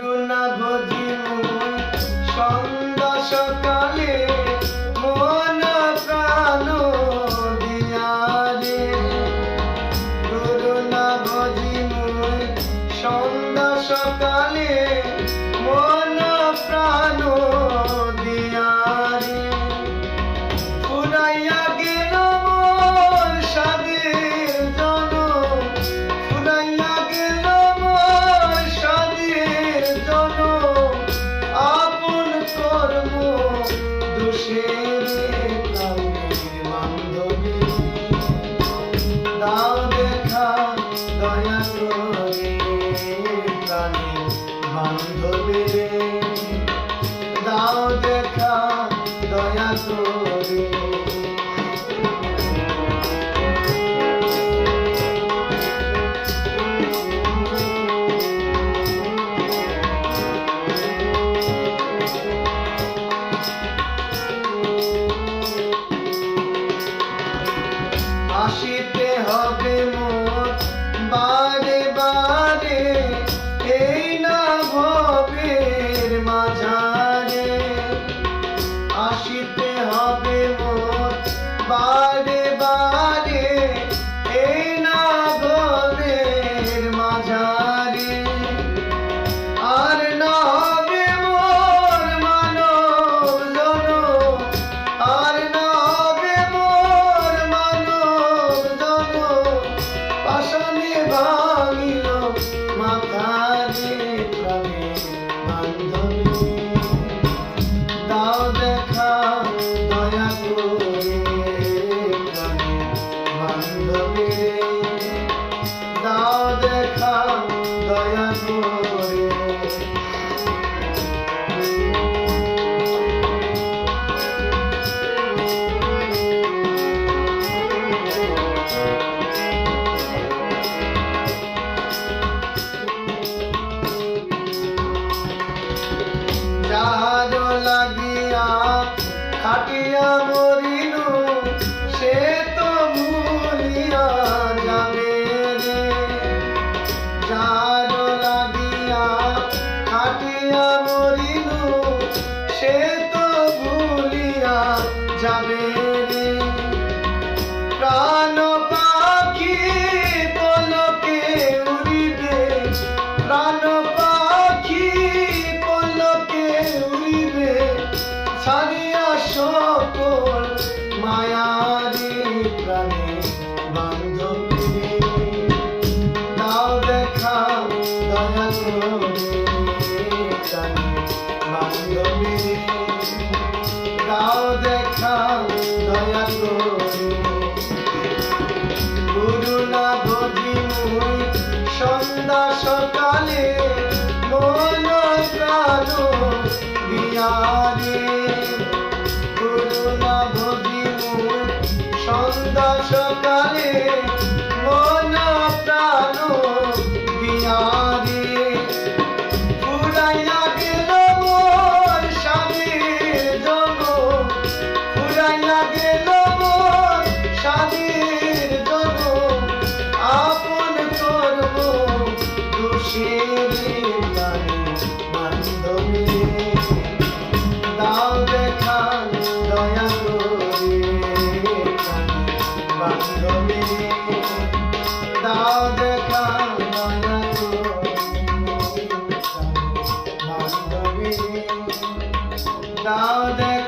করুণা ভজি মুই সন্ধ্যা সকালে মন প্রাণ দিয়া রে। করুণা ভজি মুই সন্ধ্যা সকালে মন প্রাণ দিয়া রে। ফুরাইয়া গেল মোর সাধের জনম, ফুরাইয়া গেল মোর সাধের জনম। আপন কর্ম দোষের প্রাণের বান্ধবী, দাও দেখা দয়া করে প্রাণের বান্ধবী রে। দাও দেখা দয়া করে। আসিতে হবে মোর বারে বারে, এই না ভবের মাঝারে। আসিতে হবে মোর বারে বারে, এই না ভবের মাঝারে। আর না হবে মোর মানব জনম, আর না হবে মোর মানব জনম। পাশানে ভাঙিল মাথারে প্রাণের বান্ধবী, দাও দেখা দয়া করে প্রাণের বান্ধবী, দাও দেখা দয়া করে। যার লাগিয়া খাটিয়া মরিনু, সে তো ভুলিয়া যাবে রে। যার লাগিয়া খাটিয়া মরিনু, সে তো ভুলিয়া যাবে রে। প্রাণ পাখি পলকে উড়িবে, প্রাণ পাখি পলকে উড়িবে। ছাড়িয়া সকল মায়ারি প্রাণের বান্ধবী, দাও দেখা দয়া করে প্রাণের বান্ধবী, দাও দেখা দয়া করে। করুণা ভজি মুই সন্ধ্যা সকালে মন প্রাণ দিয়া রে। করুণা ভজি মুই সন্ধ্যা সকালে মন প্রাণ দিয়া রে। ফুরাইয়া গেল মোর সাধের জনম, ফুরাইয়া গেল মোর সাধের জনম। আপন কর্ম দোষের প্রাণের বান্ধবী, দাও দেখা দয়া করে প্রাণের বান্ধবী, দাও দেখা দয়া করে প্রাণের বান্ধবী, দাও দেখা